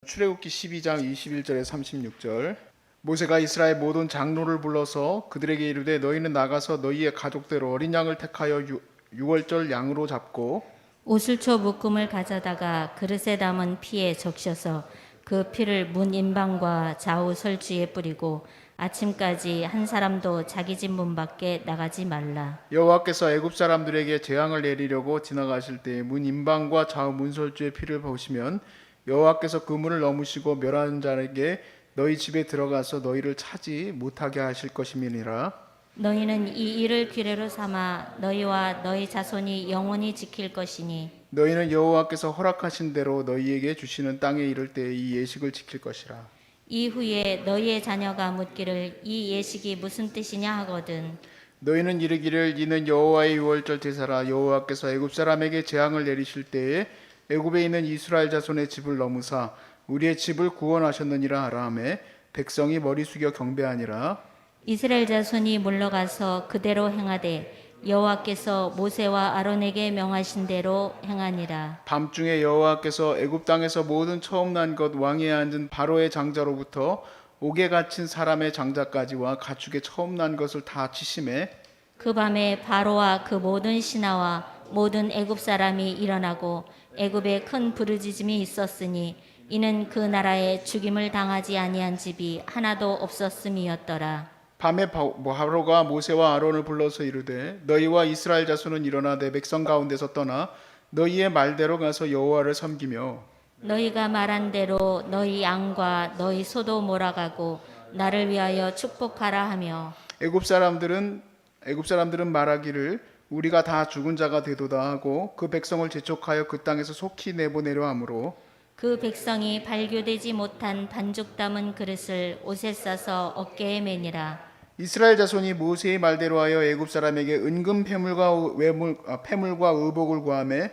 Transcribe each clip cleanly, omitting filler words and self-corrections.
출애굽기 12장 21절에 36절. 모세가 이스라엘 모든 장로를 불러서 그들에게 이르되 너희는 나가서 너희의 가족대로 어린 양을 택하여 유월절 양으로 잡고 우슬초 묶음을 가져다가 그릇에 담은 피에 적셔서 그 피를 문 인방과 좌우 설주에 뿌리고 아침까지 한 사람도 자기 집 문 밖에 나가지 말라. 여호와께서 애굽 사람들에게 재앙을 내리려고 지나가실 때 문 인방과 좌우 문설주의 피를 보시면 여호와께서 그 문을 넘으시고 멸하는 자에게 너희 집에 들어가서 너희를 차지 못하게 하실 것임이니라. 너희는 이 일을 규례로 삼아 너희와 너희 자손이 영원히 지킬 것이니 너희는 여호와께서 허락하신 대로 너희에게 주시는 땅에 이를 때 이 예식을 지킬 것이라. 이후에 너희의 자녀가 묻기를 이 예식이 무슨 뜻이냐 하거든 너희는 이르기를 이는 여호와의 유월절 제사라. 여호와께서 애굽 사람에게 재앙을 내리실 때에 애굽에 있는 이스라엘 자손의 집을 넘으사 우리의 집을 구원하셨느니라 하라 하며 백성이 머리 숙여 경배하니라. 이스라엘 자손이 물러가서 그대로 행하되 여호와께서 모세와 아론에게 명하신 대로 행하니라. 밤중에 여호와께서 애굽 땅에서 모든 처음 난 것 왕위에 앉은 바로의 장자로부터 옥에 갇힌 사람의 장자까지와 가축의 처음 난 것을 다 치심해 그 밤에 바로와 그 모든 신하와 모든 애굽 사람이 일어나고 애굽에 큰 부르짖음이 있었으니 이는 그 나라에 죽임을 당하지 아니한 집이 하나도 없었음이었더라. 밤에 바로가 모세와 아론을 불러서 이르되 너희와 이스라엘 자손은 일어나 내 백성 가운데서 떠나 너희의 말대로 가서 여호와를 섬기며 너희가 말한 대로 너희 양과 너희 소도 몰아가고 나를 위하여 축복하라 하며 애굽 사람들은 말하기를 우리가 다 죽은 자가 되도다 하고 그 백성을 재촉하여 그 땅에서 속히 내보내려 하므로 그 백성이 발교되지 못한 반죽 담은 그릇을 옷에 싸서 어깨에 매니라. 이스라엘 자손이 모세의 말대로 하여 애굽 사람에게 은금 패물과 의복을 구하매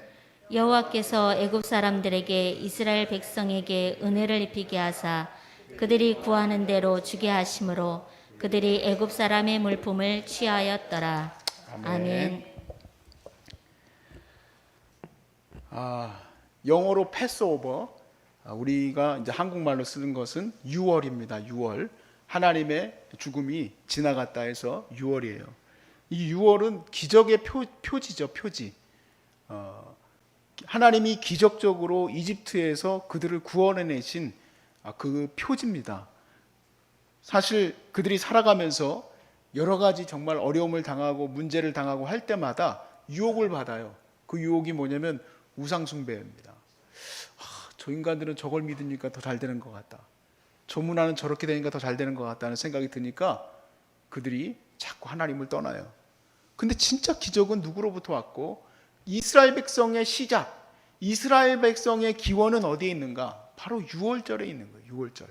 여호와께서 애굽 사람들에게 이스라엘 백성에게 은혜를 입히게 하사 그들이 구하는 대로 주게 하심으로 그들이 애굽 사람의 물품을 취하였더라. 아멘. 영어로 패스오버, 우리가 이제 한국말로 쓰는 것은 유월입니다. 유월. 하나님의 죽음이 지나갔다 해서 유월이에요. 이 유월은 기적의 표지죠, 표지. 하나님이 기적적으로 이집트에서 그들을 구원해내신 그 표지입니다. 사실 그들이 살아가면서 여러 가지 정말 어려움을 당하고 문제를 당하고 할 때마다 유혹을 받아요. 그 유혹이 뭐냐면 우상숭배입니다. 저 인간들은 저걸 믿으니까 더 잘 되는 것 같다. 저 문화는 저렇게 되니까 더 잘 되는 것 같다는 생각이 드니까 그들이 자꾸 하나님을 떠나요. 근데 진짜 기적은 누구로부터 왔고 이스라엘 백성의 시작, 이스라엘 백성의 기원은 어디에 있는가? 바로 유월절에 있는 거예요. 유월절.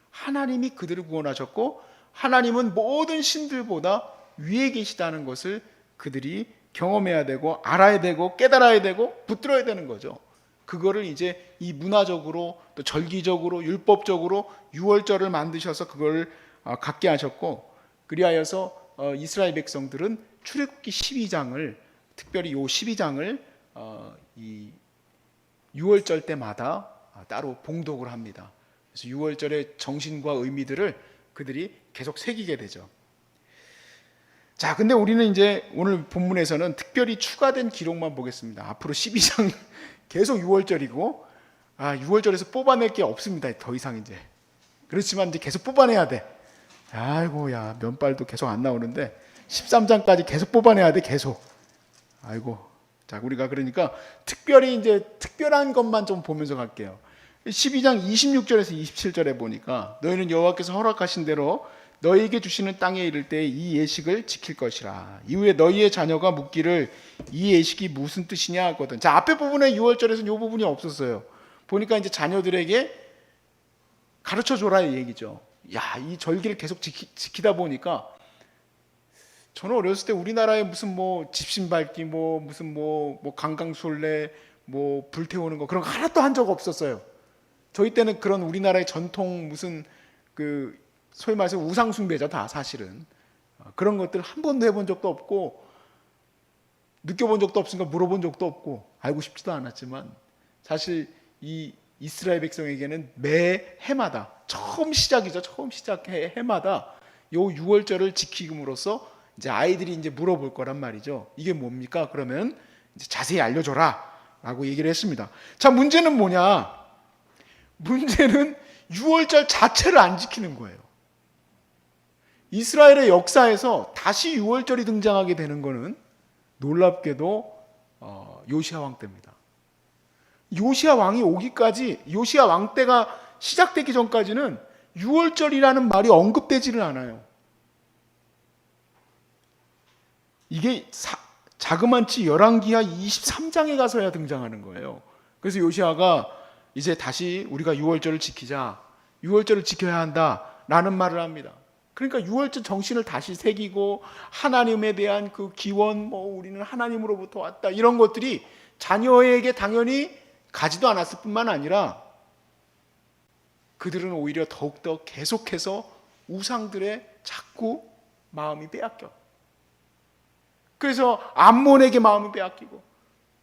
하나님이 그들을 구원하셨고 하나님은 모든 신들보다 위에 계시다는 것을 그들이 경험해야 되고 알아야 되고 깨달아야 되고 붙들어야 되는 거죠. 그거를 이제 이 문화적으로 또 절기적으로 율법적으로 유월절을 만드셔서 그걸 갖게 하셨고 그리하여서 이스라엘 백성들은 출애굽기 12장을 특별히 요 12장을 이 유월절 때마다 따로 봉독을 합니다. 그래서 유월절의 정신과 의미들을 그들이 계속 새기게 되죠. 자, 근데 우리는 이제 오늘 본문에서는 특별히 추가된 기록만 보겠습니다. 앞으로 12장 계속 6월절이고 6월절에서 뽑아낼 게 없습니다. 더 이상 이제. 그렇지만 이제 계속 뽑아내야 돼. 아이고 야 면발도 계속 안 나오는데 13장까지 계속 뽑아내야 돼. 계속. 아이고. 자, 우리가 그러니까 특별히 이제 특별한 것만 좀 보면서 갈게요. 12장 26절에서 27절에 보니까 너희는 여호와께서 허락하신 대로 너희에게 주시는 땅에 이를 때 이 예식을 지킬 것이라. 이후에 너희의 자녀가 묻기를 이 예식이 무슨 뜻이냐 하거든. 자, 앞에 부분에 6월절에서는 이 부분이 없었어요. 보니까 이제 자녀들에게 가르쳐 줘라 이 얘기죠. 야, 이 절기를 계속 지키다 보니까 저는 어렸을 때 우리나라에 무슨 뭐 집신 밟기 무슨 강강술래 불태우는 거 그런 거 하나도 한 적 없었어요. 저희 때는 그런 우리나라의 전통 무슨 그 소위 말해서 우상숭배죠, 다 사실은. 그런 것들 한 번도 해본 적도 없고 느껴본 적도 없으니까 물어본 적도 없고 알고 싶지도 않았지만 사실 이 이스라엘 백성에게는 매 해마다 처음 시작이죠. 처음 시작 해마다 요 유월절을 지킴으로써 이제 아이들이 이제 물어볼 거란 말이죠. 이게 뭡니까? 그러면 이제 자세히 알려줘라라고 얘기를 했습니다. 자, 문제는 뭐냐? 문제는 유월절 자체를 안 지키는 거예요. 이스라엘의 역사에서 다시 유월절이 등장하게 되는 것은 놀랍게도 요시야 왕 때입니다. 요시야 왕이 오기까지, 요시야 왕 때가 시작되기 전까지는 유월절이라는 말이 언급되지를 않아요. 이게 자그만치 열왕기하 23장에 가서야 등장하는 거예요. 그래서 요시야가 이제 다시 우리가 유월절을 지키자, 유월절을 지켜야 한다라는 말을 합니다. 그러니까 유월절 정신을 다시 새기고 하나님에 대한 그 기원, 우리는 하나님으로부터 왔다, 이런 것들이 자녀에게 당연히 가지도 않았을 뿐만 아니라 그들은 오히려 더욱더 계속해서 우상들의 자꾸 마음이 빼앗겨. 그래서 암몬에게 마음이 빼앗기고,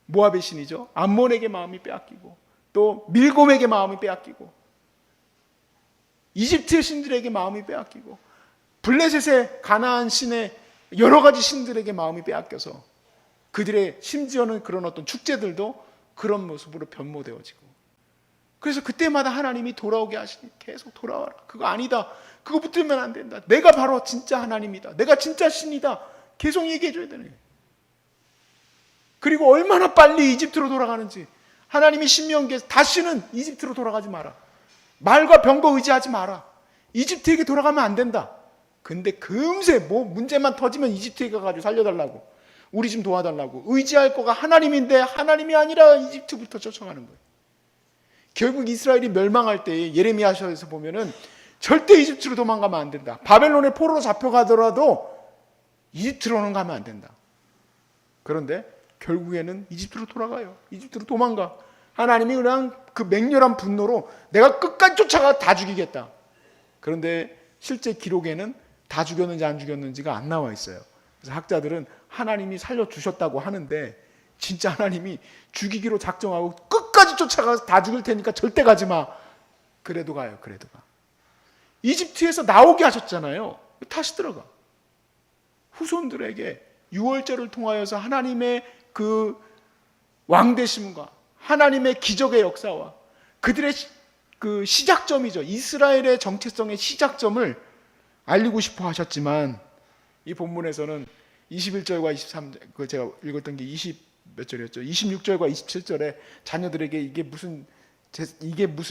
모압의 신이죠, 암몬에게 마음이 빼앗기고, 또 밀곰에게 마음이 빼앗기고, 이집트의 신들에게 마음이 빼앗기고, 블레셋의 가나안 신의 여러 가지 신들에게 마음이 빼앗겨서 그들의, 심지어는 그런 어떤 축제들도 그런 모습으로 변모되어지고, 그래서 그때마다 하나님이 돌아오게 하시니 계속 돌아와라, 그거 아니다, 그거 붙들면 안 된다, 내가 바로 진짜 하나님이다, 내가 진짜 신이다, 계속 얘기해 줘야 되네. 그리고 얼마나 빨리 이집트로 돌아가는지, 하나님이 신명기에 다시는 이집트로 돌아가지 마라, 말과 병거 의지하지 마라, 이집트에게 돌아가면 안 된다. 근데 금세 문제만 터지면 이집트에 가가지고 살려달라고, 우리 좀 도와달라고, 의지할 거가 하나님인데 하나님이 아니라 이집트부터 쫓아가는 거예요. 결국 이스라엘이 멸망할 때 예레미야서에서 보면은 절대 이집트로 도망가면 안 된다, 바벨론의 포로로 잡혀가더라도 이집트로는 가면 안 된다. 그런데 결국에는 이집트로 돌아가요. 이집트로 도망가. 하나님이 그냥 그 맹렬한 분노로 내가 끝까지 쫓아가 다 죽이겠다. 그런데 실제 기록에는 다 죽였는지 안 죽였는지가 안 나와 있어요. 그래서 학자들은 하나님이 살려주셨다고 하는데 진짜 하나님이 죽이기로 작정하고 끝까지 쫓아가서 다 죽일 테니까 절대 가지 마. 그래도 가요. 그래도 가. 이집트에서 나오게 하셨잖아요. 다시 들어가. 후손들에게 유월절을 통하여서 하나님의 그 왕되심과 하나님의 기적의 역사와 그들의 그 시작점이죠, 이스라엘의 정체성의 시작점을 알리고 싶어 하셨지만, 이 본문에서는 21절과 23절, 그 제가 읽었던 게 20몇 절이었죠. 26절과 27절에 자녀들에게 이게 무슨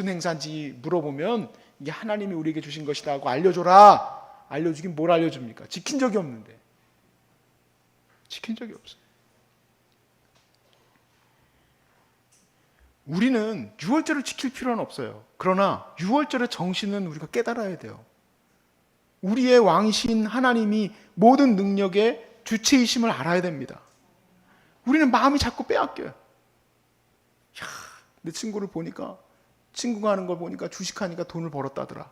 행사인지 물어보면 이게 하나님이 우리에게 주신 것이다 하고 알려줘라. 알려주긴 뭘 알려줍니까? 지킨 적이 없는데. 지킨 적이 없어요. 우리는 유월절을 지킬 필요는 없어요. 그러나 유월절의 정신은 우리가 깨달아야 돼요. 우리의 왕이신 하나님이 모든 능력의 주체이심을 알아야 됩니다. 우리는 마음이 자꾸 빼앗겨요. 내 친구를 보니까, 친구가 하는 걸 보니까 주식하니까 돈을 벌었다더라.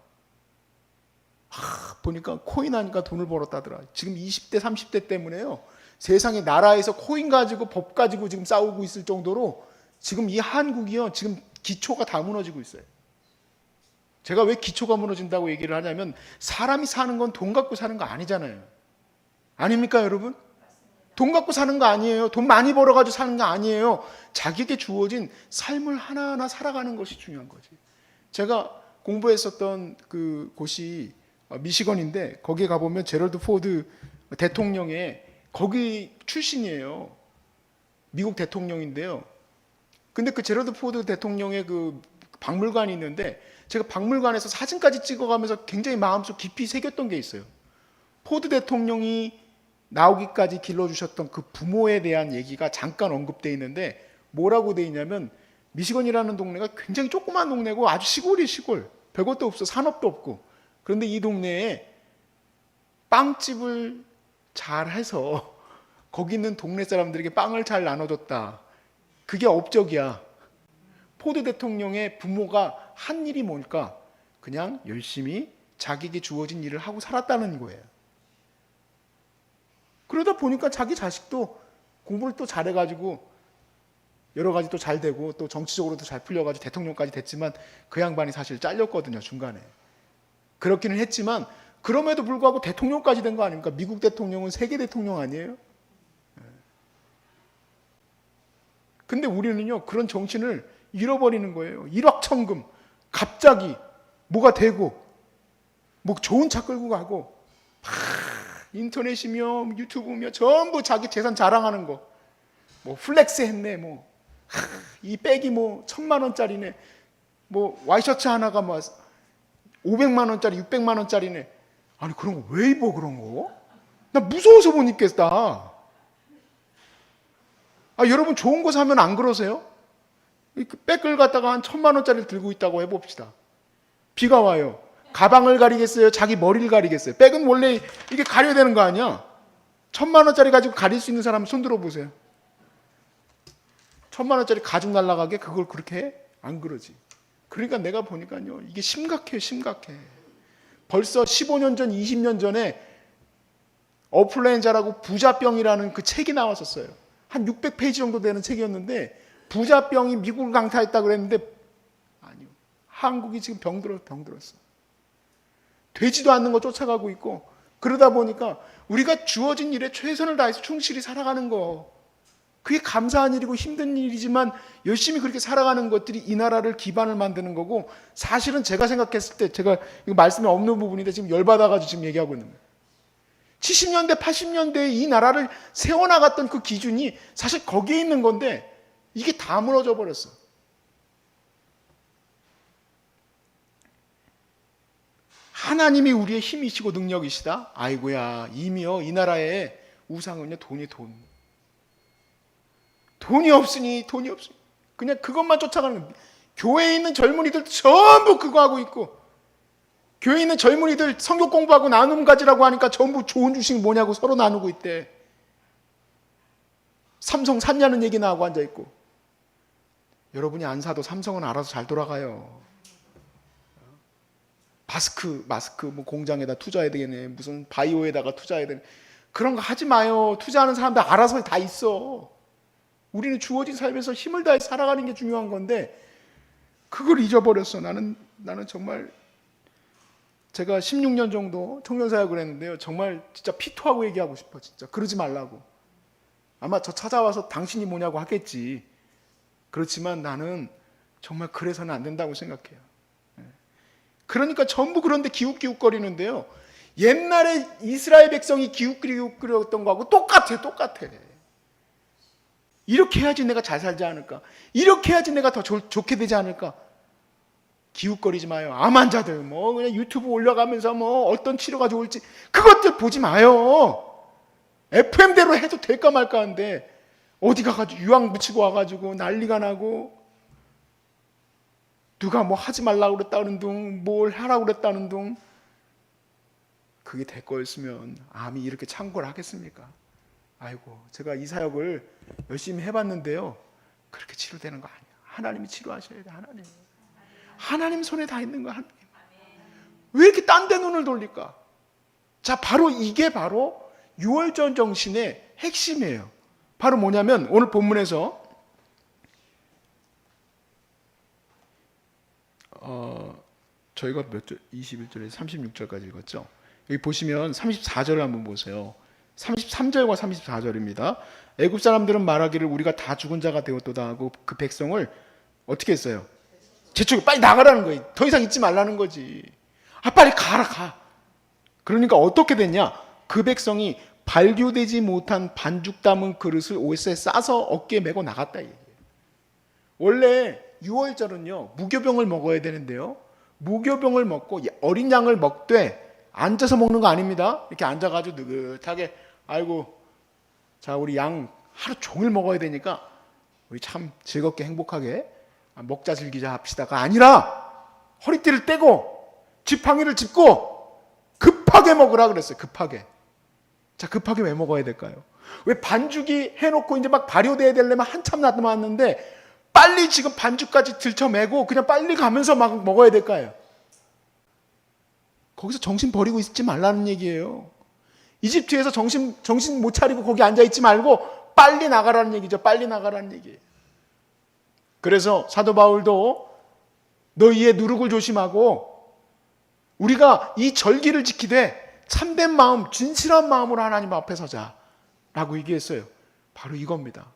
보니까 코인 하니까 돈을 벌었다더라. 지금 20대 30대 때문에요, 세상에 나라에서 코인 가지고 법 가지고 지금 싸우고 있을 정도로 지금 이 한국이요, 지금 기초가 다 무너지고 있어요. 제가 왜 기초가 무너진다고 얘기를 하냐면, 사람이 사는 건 돈 갖고 사는 거 아니잖아요. 아닙니까 여러분? 돈 갖고 사는 거 아니에요. 돈 많이 벌어가지고 사는 거 아니에요. 자기에게 주어진 삶을 하나하나 살아가는 것이 중요한 거지. 제가 공부했었던 그 곳이 미시건인데, 거기에 가보면 제럴드 포드 대통령의 거기 출신이에요. 미국 대통령인데요. 근데 그 제럴드 포드 대통령의 그 박물관이 있는데, 제가 박물관에서 사진까지 찍어가면서 굉장히 마음속 깊이 새겼던 게 있어요. 포드 대통령이 나오기까지 길러주셨던 그 부모에 대한 얘기가 잠깐 언급되어 있는데, 뭐라고 되어 있냐면, 미시건이라는 동네가 굉장히 조그만 동네고 아주 시골이 시골, 별것도 없어, 산업도 없고. 그런데 이 동네에 빵집을 잘 해서 거기 있는 동네 사람들에게 빵을 잘 나눠줬다. 그게 업적이야. 포드 대통령의 부모가 한 일이 뭘까? 그냥 열심히 자기에게 주어진 일을 하고 살았다는 거예요. 그러다 보니까 자기 자식도 공부를 또 잘해가지고 여러 가지 또 잘 되고 또 정치적으로도 잘 풀려가지고 대통령까지 됐지만 그 양반이 사실 잘렸거든요, 중간에. 그렇기는 했지만 그럼에도 불구하고 대통령까지 된 거 아닙니까? 미국 대통령은 세계 대통령 아니에요? 근데 우리는요, 그런 정신을 잃어버리는 거예요. 일확천금, 갑자기 뭐가 되고, 뭐 좋은 차 끌고 가고, 인터넷이며 유튜브며 전부 자기 재산 자랑하는 거. 뭐 플렉스 했네, 뭐. 이 백이 뭐 1,000만 원짜리네. 뭐 와이셔츠 하나가 뭐 500만 원짜리, 600만 원짜리네. 아니 그런 거 왜 입어 그런 거? 나 무서워서 못 입겠다. 여러분 좋은 거 사면 안 그러세요? 백을 갖다가 한 1,000만 원짜리를 들고 있다고 해봅시다. 비가 와요. 가방을 가리겠어요? 자기 머리를 가리겠어요? 백은 원래 이게 가려야 되는 거 아니야? 1,000만 원짜리 가지고 가릴 수 있는 사람 손 들어보세요. 1,000만 원짜리 가죽 날라가게 그걸 그렇게 해? 안 그러지. 그러니까 내가 보니까요, 이게 심각해요, 심각해. 벌써 15년 전, 20년 전에 어플라인자라고 부자병이라는 그 책이 나왔었어요. 한 600페이지 정도 되는 책이었는데 부자병이 미국을 강타했다 그랬는데 아니요. 한국이 지금 병들었어. 되지도 않는 거 쫓아가고 있고 그러다 보니까 우리가 주어진 일에 최선을 다해서 충실히 살아가는 거. 그게 감사한 일이고 힘든 일이지만 열심히 그렇게 살아가는 것들이 이 나라를 기반을 만드는 거고 사실은 제가 생각했을 때 제가 이거 말씀에 없는 부분인데 지금 열받아가지고 지금 얘기하고 있는 거예요. 70년대, 80년대에 이 나라를 세워나갔던 그 기준이 사실 거기에 있는 건데 이게 다 무너져 버렸어. 하나님이 우리의 힘이시고 능력이시다? 아이고야, 이미요 이 나라의 우상은요 돈. 돈이 없으니 그냥 그것만 쫓아가는 거예요. 교회에 있는 젊은이들 전부 그거 하고 있고 교회에 있는 젊은이들 성경 공부하고 나눔 가지라고 하니까 전부 좋은 주식 뭐냐고 서로 나누고 있대. 삼성 샀냐는 얘기나 하고 앉아있고. 여러분이 안 사도 삼성은 알아서 잘 돌아가요. 마스크 뭐 공장에다 투자해야 되겠네. 무슨 바이오에다가 투자해야 되네. 그런 거 하지 마요. 투자하는 사람들 알아서 다 있어. 우리는 주어진 삶에서 힘을 다해 살아가는 게 중요한 건데 그걸 잊어버렸어. 나는 정말 제가 16년 정도 청년사역을 했는데요. 정말 진짜 피토하고 얘기하고 싶어. 진짜 그러지 말라고. 아마 저 찾아와서 당신이 뭐냐고 하겠지. 그렇지만 나는 정말 그래서는 안 된다고 생각해요. 그러니까 전부 그런데 기웃기웃거리는데요. 옛날에 이스라엘 백성이 기웃기웃거렸던 거하고 똑같아. 이렇게 해야지 내가 잘 살지 않을까? 이렇게 해야지 내가 더 좋게 되지 않을까? 기웃거리지 마요. 암 환자들 뭐 그냥 유튜브 올려가면서 뭐 어떤 치료가 좋을지 그것들 보지 마요. FM대로 해도 될까 말까 한데 어디 가가지고 유황 붙이고 와가지고 난리가 나고 누가 뭐 하지 말라고 그랬다는 둥 뭘 하라고 그랬다는 둥 그게 될 거였으면 암이 이렇게 창궐 하겠습니까? 아이고 제가 이 사역을 열심히 해봤는데요. 그렇게 치료되는 거 아니에요. 하나님이 치료하셔야 돼. 하나님 손에 다 있는 거야. 하나님. 왜 이렇게 딴 데 눈을 돌릴까? 자, 바로 이게 바로 유월절 정신의 핵심이에요. 바로 뭐냐면 오늘 본문에서 저희가 몇 절? 21절에서 36절까지 읽었죠. 여기 보시면 34절을 한번 보세요. 33절과 34절입니다. 애굽 사람들은 말하기를 우리가 다 죽은 자가 되었도다 하고 그 백성을 어떻게 했어요? 제쪽에 빨리 나가라는 거예요. 더 이상 있지 말라는 거지. 빨리 가. 그러니까 어떻게 됐냐? 그 백성이 발교되지 못한 반죽 담은 그릇을 옷에 싸서 어깨에 메고 나갔다 얘기해요. 원래 유월절은요 무교병을 먹어야 되는데요. 무교병을 먹고 어린 양을 먹되 앉아서 먹는 거 아닙니다. 이렇게 앉아가지고 느긋하게 아이고 자 우리 양 하루 종일 먹어야 되니까 우리 참 즐겁게 행복하게 먹자 즐기자 합시다가 아니라 허리띠를 떼고 지팡이를 짚고 급하게 먹으라 그랬어요. 급하게. 자 급하게 왜 먹어야 될까요? 왜 반죽이 해놓고 이제 막 발효돼야 되려면 한참 남았는데 빨리 지금 반죽까지 들쳐매고 그냥 빨리 가면서 막 먹어야 될까요? 거기서 정신 버리고 있지 말라는 얘기예요. 이집트에서 정신 못 차리고 거기 앉아있지 말고 빨리 나가라는 얘기죠. 빨리 나가라는 얘기예요. 그래서 사도 바울도 너희의 누룩을 조심하고 우리가 이 절기를 지키되 참된 마음, 진실한 마음으로 하나님 앞에 서자라고 얘기했어요. 바로 이겁니다.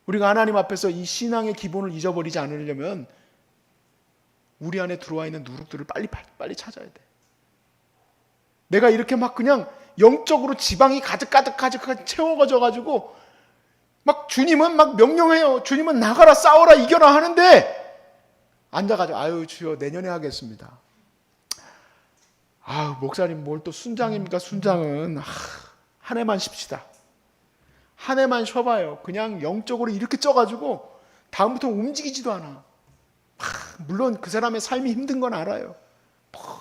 우리가 하나님 앞에서 이 신앙의 기본을 잊어버리지 않으려면 우리 안에 들어와 있는 누룩들을 빨리 찾아야 돼. 내가 이렇게 막 그냥 영적으로 지방이 가득 채워져 가지고 막 주님은 막 명령해요. 주님은 나가라, 싸워라, 이겨라 하는데 앉아가지고 아유 주여 내년에 하겠습니다. 아유 목사님 뭘 또 순장입니까? 순장은 한 해만 쉽시다. 한 해만 쉬어봐요. 그냥 영적으로 이렇게 쪄가지고 다음부터 움직이지도 않아. 물론 그 사람의 삶이 힘든 건 알아요.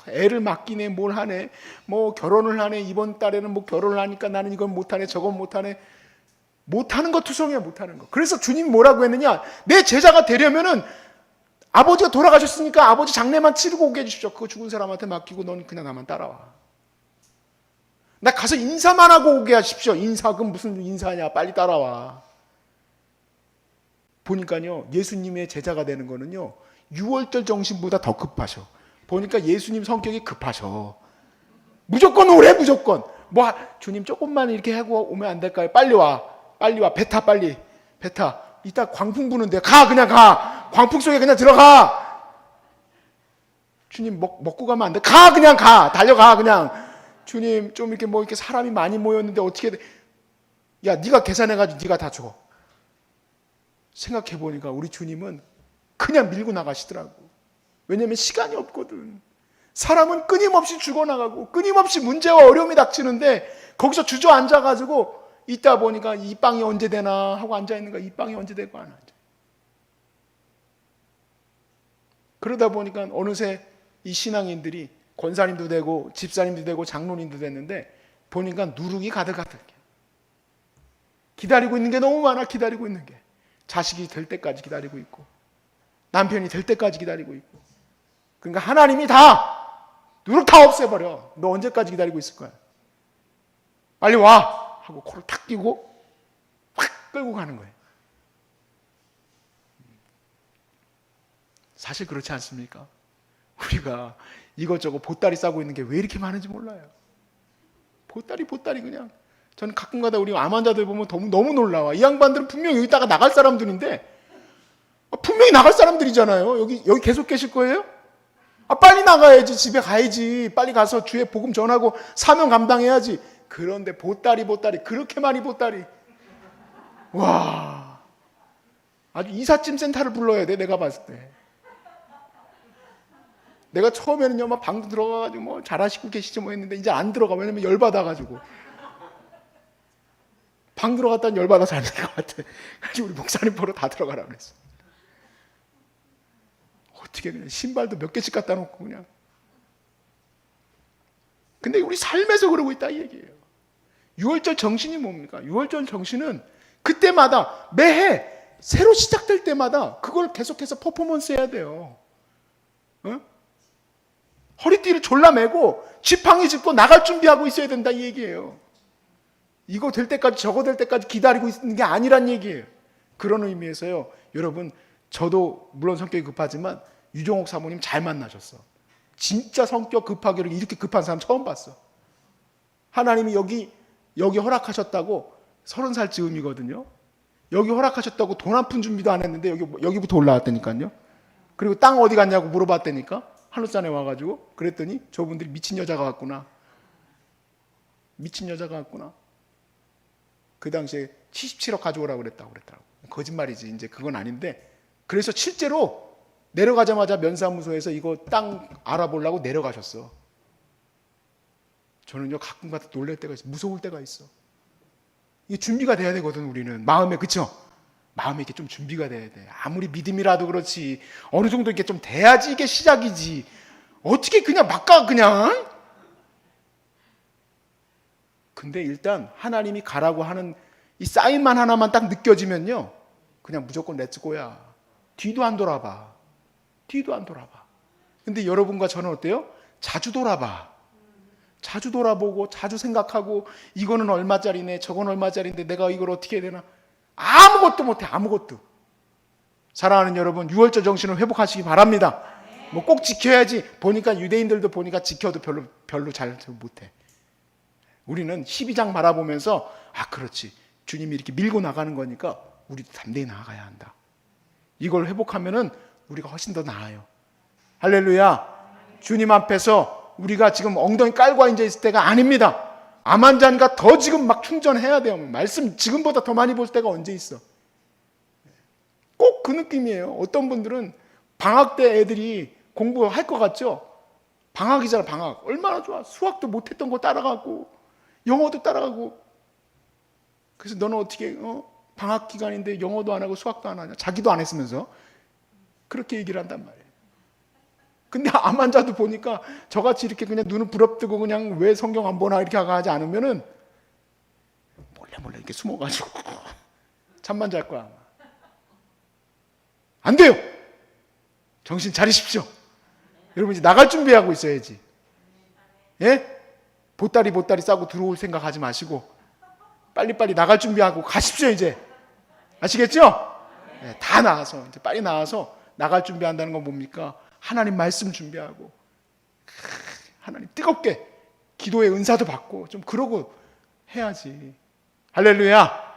애를 맡기네, 뭘 하네, 뭐 결혼을 하네, 이번 달에는 뭐 결혼을 하니까 나는 이건 못하네, 저건 못하네. 못하는 거 투성이야, 못하는 거. 그래서 주님이 뭐라고 했느냐? 내 제자가 되려면은 아버지가 돌아가셨으니까 아버지 장례만 치르고 오게 해주십시오. 그거 죽은 사람한테 맡기고 넌 그냥 나만 따라와. 나 가서 인사만 하고 오게 하십시오. 인사, 그럼 무슨 인사냐? 빨리 따라와. 보니까요, 예수님의 제자가 되는 거는요, 6월절 정신보다 더 급하셔. 보니까 예수님 성격이 급하셔. 무조건 오래, 무조건. 뭐, 주님 조금만 이렇게 하고 오면 안 될까요? 빨리 와. 빨리 와. 배 타, 빨리. 배 타. 이따 광풍 부는데. 가, 그냥 가. 광풍 속에 그냥 들어가. 주님 먹고 가면 안 돼. 가, 그냥 가. 달려가, 그냥. 주님, 좀 이렇게 뭐 이렇게 사람이 많이 모였는데 어떻게 돼? 야, 네가 계산해가지고 네가 다 줘. 생각해보니까 우리 주님은 그냥 밀고 나가시더라고. 왜냐면 시간이 없거든. 사람은 끊임없이 죽어나가고 끊임없이 문제와 어려움이 닥치는데 거기서 주저앉아가지고 있다 보니까 이 빵이 언제 되나 하고 앉아있는 거야. 이 빵이 언제 되고 안 앉아. 그러다 보니까 어느새 이 신앙인들이 권사님도 되고 집사님도 되고 장로님도 됐는데 보니까 누룩이 가득가득해. 기다리고 있는 게 너무 많아. 기다리고 있는 게. 자식이 될 때까지 기다리고 있고 남편이 될 때까지 기다리고 있고. 그러니까 하나님이 누룩 다 없애버려. 너 언제까지 기다리고 있을 거야? 빨리 와! 하고 코를 탁 끼고 확 끌고 가는 거예요. 사실 그렇지 않습니까? 우리가 이것저것 보따리 싸고 있는 게 왜 이렇게 많은지 몰라요. 보따리 그냥. 저는 가끔가다 우리 암 환자들 보면 너무 놀라워. 이 양반들은 분명히 여기다가 나갈 사람들인데 분명히 나갈 사람들이잖아요. 여기 계속 계실 거예요? 빨리 나가야지. 집에 가야지. 빨리 가서 주의 복음 전하고 사명 감당해야지. 그런데 보따리 그렇게 많이 보따리. 와, 아주 이삿짐 센터를 불러야 돼. 내가 봤을 때. 내가 처음에는요 막 방 들어가가지고 뭐 잘하시고 계시지 뭐 했는데 이제 안 들어가. 왜냐면 열받아가지고. 방 들어갔다는 열받아서 안 될 것 같아. 그래서 우리 목사님 보러 다 들어가라 그랬어. 어떻게 그냥 신발도 몇 개씩 갖다 놓고 그냥. 근데 우리 삶에서 그러고 있다 이 얘기예요. 6월절 정신이 뭡니까? 6월절 정신은 그때마다 매해 새로 시작될 때마다 그걸 계속해서 퍼포먼스 해야 돼요. 어? 허리띠를 졸라매고 지팡이 짚고 나갈 준비하고 있어야 된다 이 얘기예요. 이거 될 때까지 저거 될 때까지 기다리고 있는 게 아니란 얘기예요. 그런 의미에서요. 여러분 저도 물론 성격이 급하지만 유종옥 사모님 잘 만나셨어. 진짜 성격 급하기로 이렇게 급한 사람 처음 봤어. 하나님이 여기 허락하셨다고 30살 즈음이거든요. 여기 허락하셨다고 돈 한 푼 준비도 안 했는데 여기부터 올라왔다니까요. 그리고 땅 어디 갔냐고 물어봤다니까. 하늘산에 와가지고 그랬더니 저분들이 미친 여자가 왔구나. 그 당시에 77억 가져오라고 그랬더라고. 거짓말이지. 이제 그건 아닌데. 그래서 실제로 내려가자마자 면사무소에서 이거 땅 알아보려고 내려가셨어. 저는요 가끔가다 놀랄 때가 있어. 무서울 때가 있어. 이게 준비가 돼야 되거든 우리는. 마음에 그쵸? 마음에 이렇게 좀 준비가 돼야 돼. 아무리 믿음이라도 그렇지. 어느 정도 이렇게 좀 돼야지 이게 시작이지. 어떻게 그냥 막 가 그냥. 근데 일단 하나님이 가라고 하는 이 사인만 하나만 딱 느껴지면요 그냥 무조건 렛츠고야. 뒤도 안 돌아봐. 근데 여러분과 저는 어때요? 자주 돌아보고 자주 생각하고 이거는 얼마짜리네 저건 얼마짜리인데 내가 이걸 어떻게 해야 되나. 아무것도 못해. 아무것도. 사랑하는 여러분, 유월절 정신을 회복하시기 바랍니다. 뭐 꼭 지켜야지. 보니까 유대인들도 보니까 지켜도 별로 잘 못해. 우리는 12장 바라보면서 그렇지, 주님이 이렇게 밀고 나가는 거니까 우리도 담대히 나아가야 한다. 이걸 회복하면은 우리가 훨씬 더 나아요. 할렐루야. 주님 앞에서 우리가 지금 엉덩이 깔고 앉아 있을 때가 아닙니다. 암 환자니까 더 지금 막 충전해야 돼요. 말씀 지금보다 더 많이 볼 때가 언제 있어. 꼭 그 느낌이에요. 어떤 분들은 방학 때 애들이 공부할 것 같죠? 방학이잖아, 방학. 얼마나 좋아. 수학도 못했던 거 따라가고 영어도 따라가고. 그래서 너는 어떻게 방학 기간인데 영어도 안 하고 수학도 안 하냐? 자기도 안 했으면서 그렇게 얘기를 한단 말이에요. 근데 암 환자도 보니까 저같이 이렇게 그냥 눈을 부릅뜨고 그냥 왜 성경 안 보나 이렇게 하지 않으면은 몰래 이렇게 숨어가지고 잠만 잘 거야. 안 돼요. 정신 차리십시오. 여러분 이제 나갈 준비하고 있어야지. 예? 보따리 싸고 들어올 생각하지 마시고 빨리빨리 나갈 준비하고 가십시오 이제. 아시겠죠? 네, 다 나와서 이제 빨리 나와서 나갈 준비한다는 건 뭡니까? 하나님 말씀 준비하고 하나님 뜨겁게 기도의 은사도 받고 좀 그러고 해야지. 할렐루야.